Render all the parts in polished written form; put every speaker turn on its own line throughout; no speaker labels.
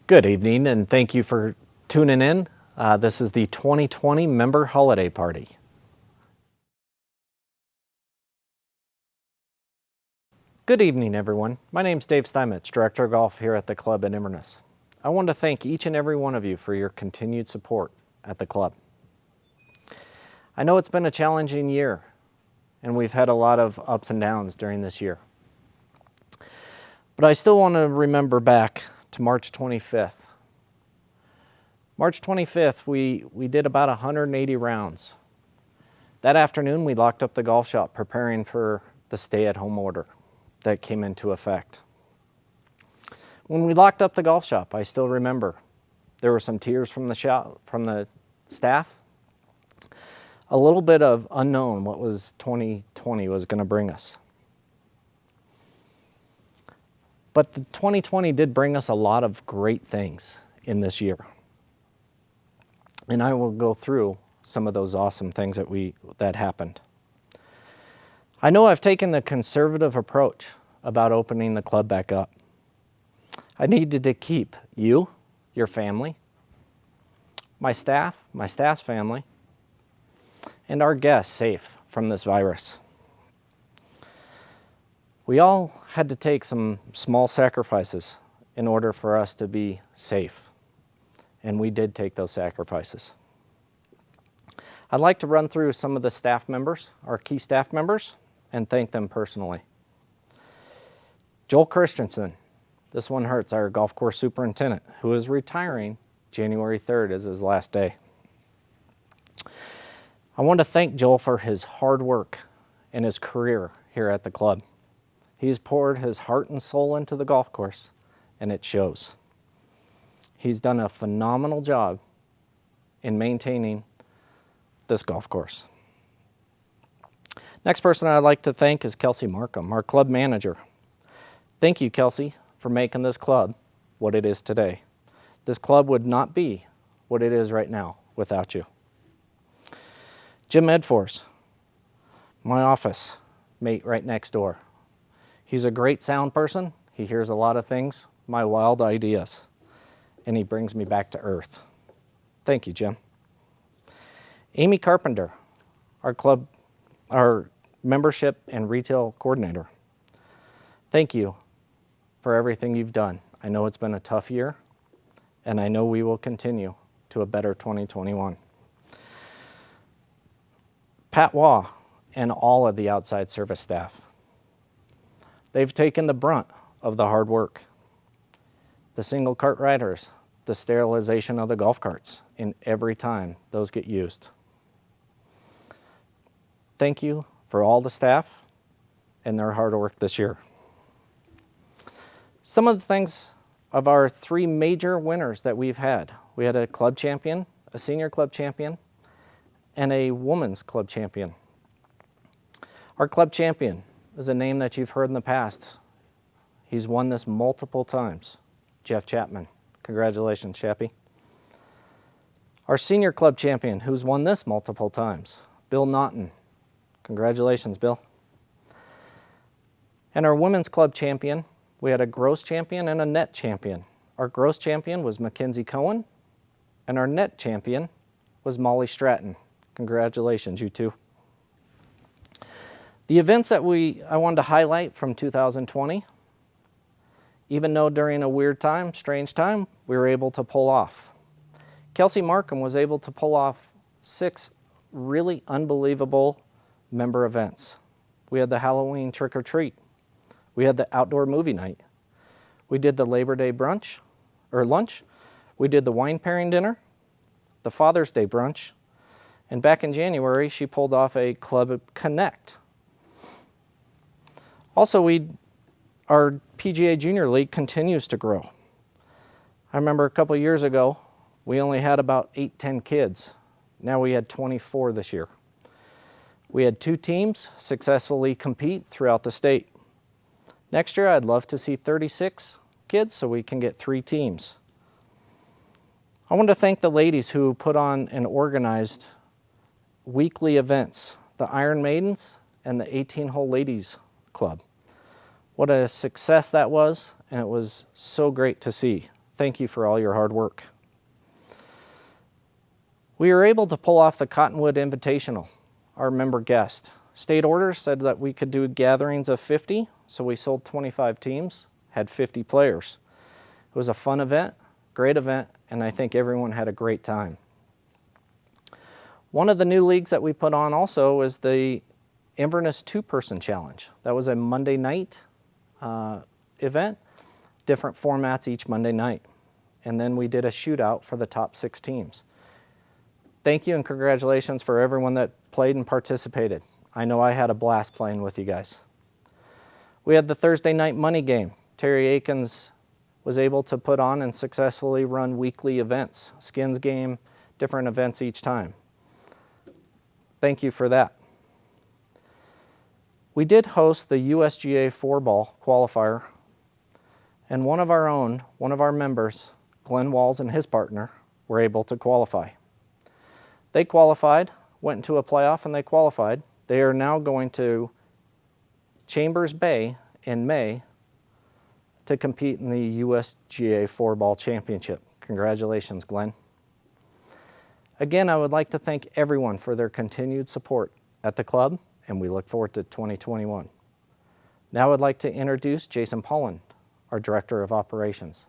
Good evening, and thank you for tuning in. This is the 2020 Member Holiday Party. Good evening, everyone. My name's Dave Steinmetz, Director of Golf here at the club in Inverness. I want to thank each and every one of you for your continued support at the club. I know it's been a challenging year, and we've had a lot of ups and downs during this year. But I still want to remember back to March 25th. March 25th, we did about 180 rounds. That afternoon, we locked up the golf shop preparing for the stay-at-home order that came into effect. When we locked up the golf shop, I still remember there were some tears from the staff, a little bit of unknown what was 2020 was going to bring us. But the 2020 did bring us a lot of great things in this year. And I will go through some of those awesome things that happened. I know I've taken the conservative approach about opening the club back up. I needed to keep you, your family, my staff's family, and our guests safe from this virus. We all had to take some small sacrifices in order for us to be safe. And we did take those sacrifices. I'd like to run through some of the staff members, our key staff members, and thank them personally. Joel Christensen, this one hurts, our golf course superintendent, who is retiring January 3rd is his last day. I want to thank Joel for his hard work and his career here at the club. He's poured his heart and soul into the golf course, and it shows. He's done a phenomenal job in maintaining this golf course. Next person I'd like to thank is Kelsey Markham, our club manager. Thank you, Kelsey, for making this club what it is today. This club would not be what it is right now without you. Jim Edforce, my office mate right next door. He's a great sound person. He hears a lot of things, my wild ideas, and he brings me back to earth. Thank you, Jim. Amy Carpenter, our membership and retail coordinator. Thank you for everything you've done. I know it's been a tough year, and I know we will continue to a better 2021. Pat Waugh and all of the outside service staff. They've taken the brunt of the hard work. The single cart riders, the sterilization of the golf carts, and every time those get used. Thank you for all the staff and their hard work this year. Some of the things of our three major winners that we've had. We had a club champion, a senior club champion, and a women's club champion. Our club champion is a name that you've heard in the past. He's won this multiple times. Jeff Chapman. Congratulations, Chappie. Our senior club champion, who's won this multiple times, Bill Naughton. Congratulations, Bill. And our women's club champion, we had a gross champion and a net champion. Our gross champion was Mackenzie Cohen, and our net champion was Molly Stratton. Congratulations, you two. The events that I wanted to highlight from 2020, even though during a weird time, strange time, we were able to pull off. Kelsey Markham was able to pull off 6 really unbelievable member events. We had the Halloween trick-or-treat. We had the outdoor movie night. We did the Labor Day lunch. We did the wine pairing dinner, the Father's Day brunch, and back in January, she pulled off a Club Connect. Also, our PGA Junior League continues to grow. I remember a couple years ago, we only had about 8-10 kids. Now we had 24 this year. We had 2 teams successfully compete throughout the state. Next year, I'd love to see 36 kids so we can get 3 teams. I want to thank the ladies who put on and organized weekly events, the Iron Maidens and the 18-hole ladies club. What a success that was, and it was so great to see Thank you for all your hard work. We were able to pull off the Cottonwood Invitational, our member guest. State orders said that we could do gatherings of 50, so we sold 25 teams, had 50 players. It was a fun event, great event, and I think everyone had a great time. One of the new leagues that we put on also was the Inverness Two-Person Challenge. That was a Monday night event, different formats each Monday night. And then we did a shootout for the top 6 teams. Thank you and congratulations for everyone that played and participated. I know I had a blast playing with you guys. We had the Thursday night money game. Terry Akins was able to put on and successfully run weekly events, skins game, different events each time. Thank you for that. We did host the USGA 4-ball qualifier, and one of our members, Glenn Walls and his partner, were able to qualify. They qualified, went into a playoff, and they qualified. They are now going to Chambers Bay in May to compete in the USGA 4-ball championship. Congratulations, Glenn. Again, I would like to thank everyone for their continued support at the club, and we look forward to 2021. Now I'd like to introduce Jason Polland, our Director of Operations.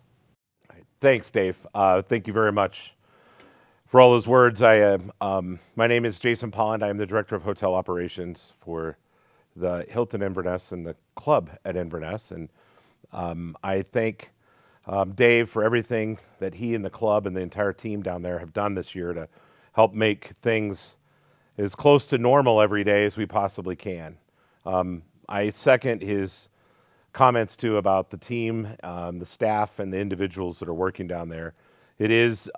Thanks, Dave. Thank you very much for all those words. My name is Jason Polland. I am the Director of Hotel Operations for the Hilton Inverness and the club at Inverness. And I thank Dave for everything that he and the club and the entire team down there have done this year to help make things as close to normal every day as we possibly can. I second his comments too about the team, the staff, and the individuals that are working down there. It is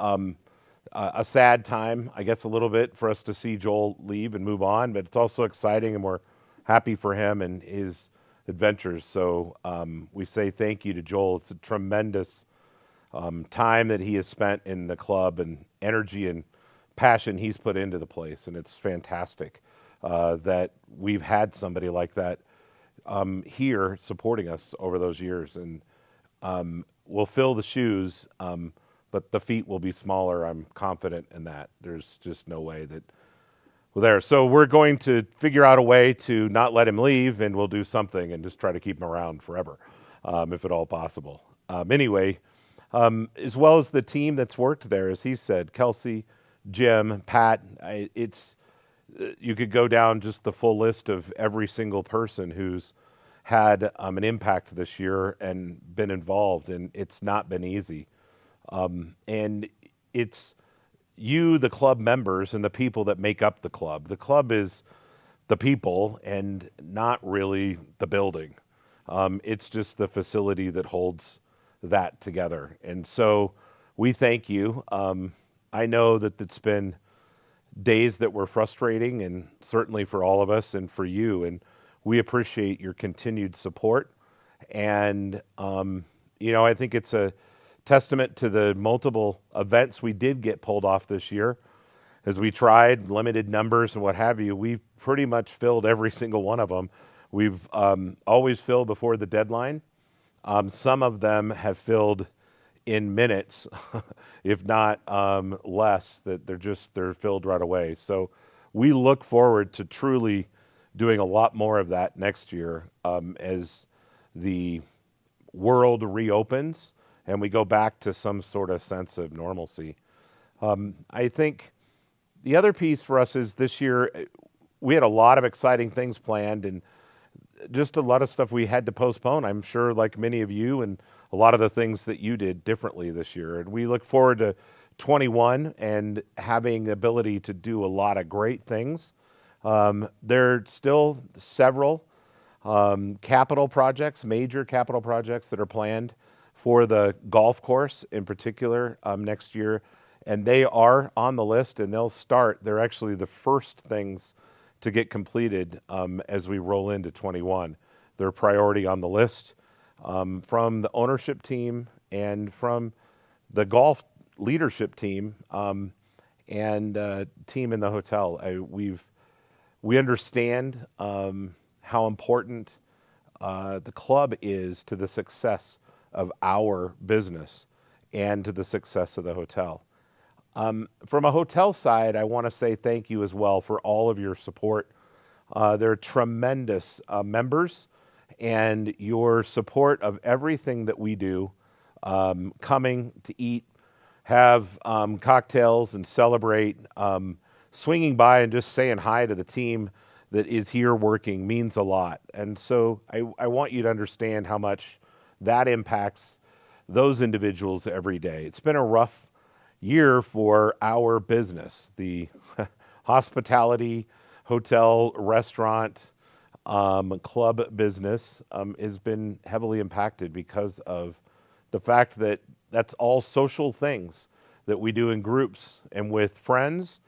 a sad time, I guess, a little bit for us to see Joel leave and move on, but it's also exciting, and we're happy for him and his adventures. So we say thank you to Joel. It's a tremendous time that he has spent in the club and energy and passion he's put into the place, and it's fantastic that we've had somebody like that here supporting us over those years. And we'll fill the shoes, but the feet will be smaller. I'm confident in that. There's just no way that we're there. So we're going to figure out a way to not let him leave, and we'll do something and just try to keep him around forever, if at all possible. Anyway, as well as the team that's worked there, as he said, Kelsey, Jim, Pat, you could go down just the full list of every single person who's had an impact this year and been involved, and it's not been easy. And it's you, the club members, and the people that make up the club. The club is the people and not really the building. It's just the facility that holds that together. And so we thank you. I know that it's been days that were frustrating, and certainly for all of us and for you, and we appreciate your continued support. And I think it's a testament to the multiple events we did get pulled off this year. As we tried limited numbers and what have you, we've pretty much filled every single one of them. We've always filled before the deadline. Some of them have filled in minutes, if not less, that they're filled right away. So we look forward to truly doing a lot more of that next year as the world reopens and we go back to some sort of sense of normalcy. I think the other piece for us is this year we had a lot of exciting things planned and just a lot of stuff we had to postpone. I'm sure, like many of you, and a lot of the things that you did differently this year. And we look forward to 21 and having the ability to do a lot of great things. There are still several capital projects, major capital projects that are planned for the golf course in particular next year. And they are on the list, and they'll start. They're actually the first things to get completed as we roll into 21. They're priority on the list from the ownership team and from the golf leadership team and team in the hotel. We understand how important the club is to the success of our business. and to the success of the hotel. From a hotel side, I want to say thank you as well for all of your support. They're tremendous members, and your support of everything that we do, coming to eat, have cocktails and celebrate, swinging by and just saying hi to the team that is here working means a lot. And so I want you to understand how much that impacts those individuals every day. It's been a rough year for our business. The hospitality, hotel, restaurant, club business has been heavily impacted because of the fact that that's all social things that we do in groups and with friends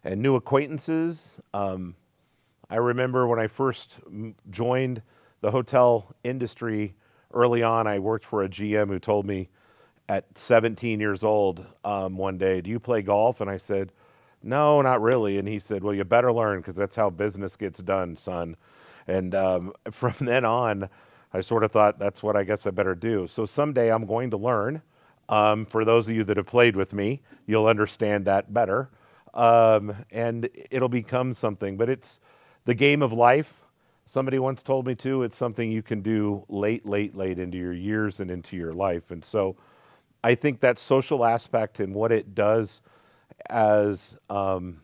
and new acquaintances. I remember when I first joined the hotel industry early on, I worked for a GM who told me at 17 years old one day, "Do you play golf?" And I said, "No, not really." And he said, "Well, you better learn, because that's how business gets done, son." And from then on, I sort of thought, that's what I guess I better do. So someday I'm going to learn. For those of you that have played with me, you'll understand that better. And it'll become something. But it's the game of life. Somebody once told me, too, it's something you can do late into your years and into your life. And so I think that social aspect and what it does as an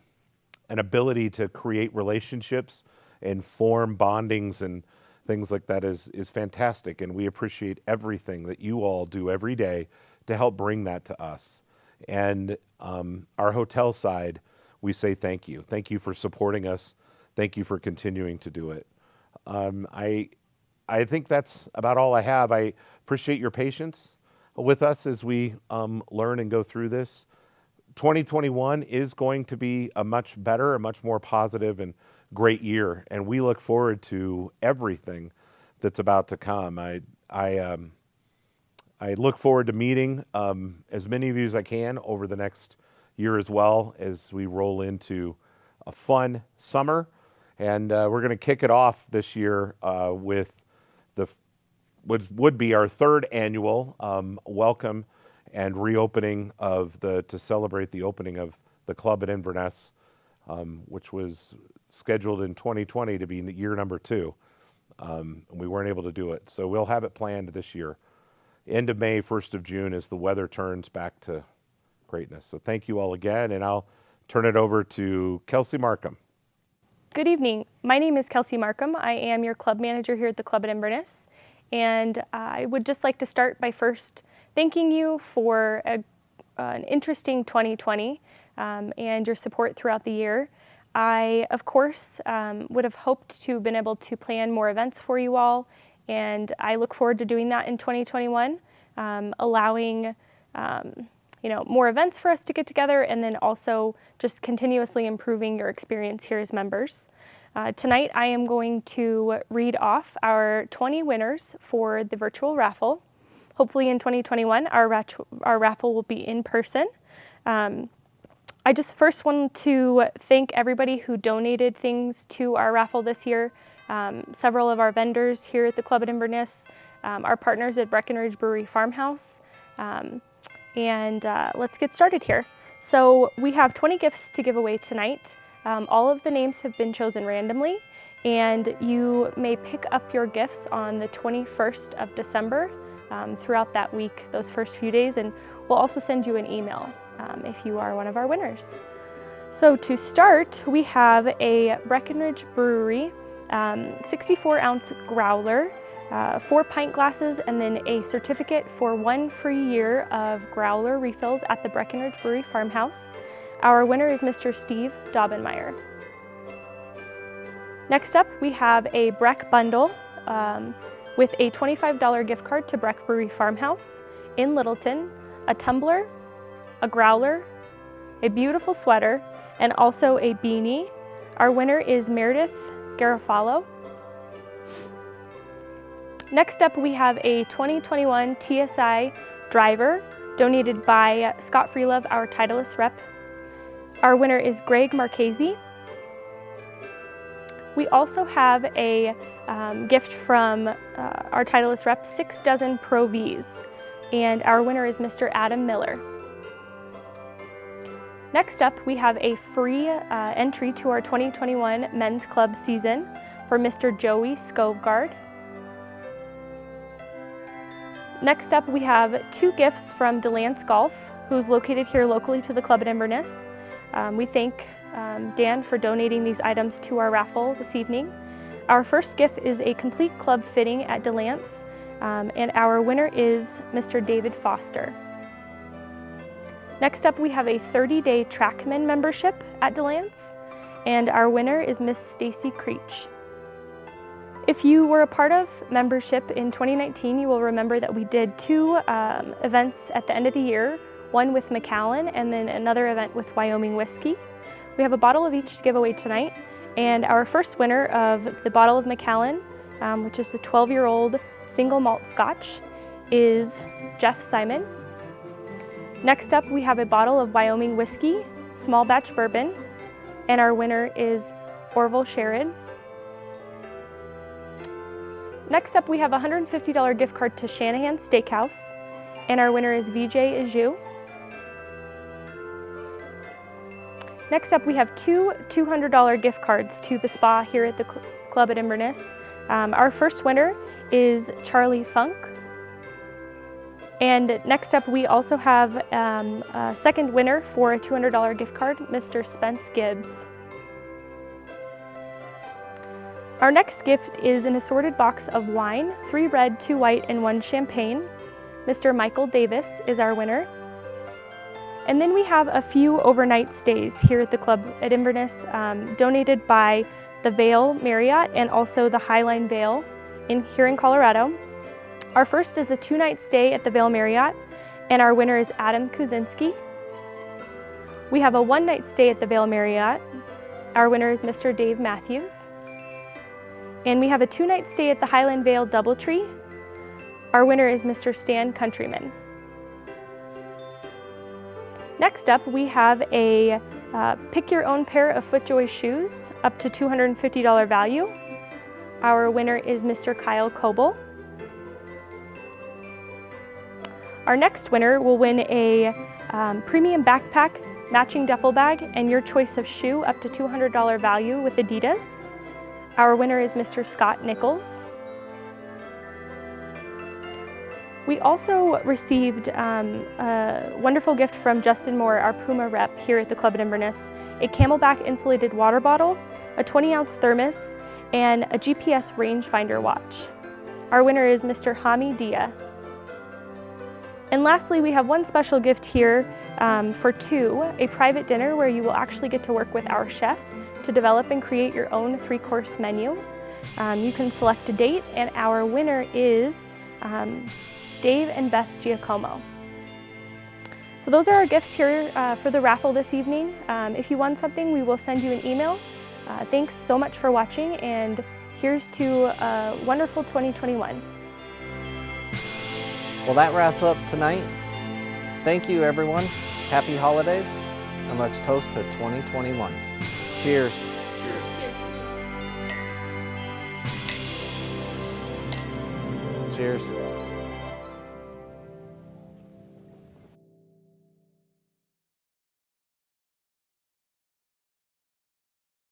ability to create relationships and form bondings and things like that is fantastic. And we appreciate everything that you all do every day to help bring that to us. And our hotel side, we say thank you. Thank you for supporting us. Thank you for continuing to do it. I think that's about all I have. I appreciate your patience with us as we learn and go through this. 2021 is going to be a much better, a much more positive and great year, and we look forward to everything that's about to come. I look forward to meeting as many of you as I can over the next year, as well as we roll into a fun summer. And we're going to kick it off this year with what would be our third annual welcome and reopening to celebrate the opening of the club at Inverness, which was scheduled in 2020 to be year number 2. And we weren't able to do it. So we'll have it planned this year. End of May, 1st of June, as the weather turns back to greatness. So thank you all again, and I'll turn it over to Kelsey Markham.
Good evening. My name is Kelsey Markham. I am your club manager here at the club at Inverness. And I would just like to start by first thanking you for an interesting 2020 and your support throughout the year. I, of course, would have hoped to have been able to plan more events for you all, and I look forward to doing that in 2021, allowing more events for us to get together, and then also just continuously improving your experience here as members. Tonight I am going to read off our 20 winners for the virtual raffle. Hopefully in 2021 our raffle will be in person. I just first want to thank everybody who donated things to our raffle this year. Several of our vendors here at the club at Inverness, our partners at Breckenridge Brewery Farmhouse, and let's get started here. So we have 20 gifts to give away tonight. All of the names have been chosen randomly, and you may pick up your gifts on the 21st of December throughout that week, those first few days, and we'll also send you an email if you are one of our winners. So to start, we have a Breckenridge Brewery 64-ounce growler, 4 pint glasses, and then a certificate for 1 free year of growler refills at the Breckenridge Brewery Farmhouse. Our winner is Mr. Steve Daubenmeyer. Next up, we have a Breck bundle with a $25 gift card to Breck Brewery Farmhouse in Littleton, a tumbler, a growler, a beautiful sweater, and also a beanie. Our winner is Meredith Garofalo. Next up, we have a 2021 TSI driver donated by Scott Freelove, our Titleist rep. Our winner is Greg Marchese. We also have a gift from our Titleist rep, 6 dozen Pro Vs. and our winner is Mr. Adam Miller. Next up, we have a free entry to our 2021 Men's Club season for Mr. Joey Skovgaard. Next up, we have 2 gifts from DeLance Golf, who's located here locally to the club at Inverness. We thank Dan for donating these items to our raffle this evening. Our first gift is a complete club fitting at DeLance, and our winner is Mr. David Foster. Next up, we have a 30-day TrackMan membership at DeLance, and our winner is Miss Stacy Creech. If you were a part of membership in 2019, you will remember that we did 2 events at the end of the year, one with Macallan and then another event with Wyoming Whiskey. We have a bottle of each to give away tonight, and our first winner of the bottle of Macallan, which is the 12-year-old single malt scotch, is Jeff Simon. Next up, we have a bottle of Wyoming Whiskey, small batch bourbon, and our winner is Orville Sherrod. Next up, we have a $150 gift card to Shanahan Steakhouse, and our winner is Vijay Iju. Next up, we have 2 $200 gift cards to the spa here at the club at Inverness. Our first winner is Charlie Funk. And next up, we also have a second winner for a $200 gift card, Mr. Spence Gibbs. Our next gift is an assorted box of wine, 3 red, 2 white, and 1 champagne. Mr. Michael Davis is our winner. And then we have a few overnight stays here at the club at Inverness, donated by the Vail Marriott and also the Highline Vail here in Colorado. Our first is a 2-night stay at the Vail Marriott, and our winner is Adam Kuzinski. We have a 1-night stay at the Vail Marriott. Our winner is Mr. Dave Matthews. And we have a 2-night stay at the Highland Vail Doubletree. Our winner is Mr. Stan Countryman. Next up, we have a pick your own pair of FootJoy shoes up to $250 value. Our winner is Mr. Kyle Coble. Our next winner will win a premium backpack, matching duffel bag, and your choice of shoe up to $200 value with Adidas. Our winner is Mr. Scott Nichols. We also received a wonderful gift from Justin Moore, our Puma rep here at the club at Inverness, a Camelback insulated water bottle, a 20-ounce thermos, and a GPS rangefinder watch. Our winner is Mr. Hami Dia. And lastly, we have one special gift here for 2, a private dinner where you will actually get to work with our chef to develop and create your own 3-course menu. You can select a date, and our winner is Dave and Beth Giacomo. So those are our gifts here for the raffle this evening. If you won something, we will send you an email. Thanks so much for watching, and here's to a wonderful 2021.
Well, that wraps up tonight. Thank you, everyone. Happy holidays, and let's toast to 2021. Cheers. Cheers.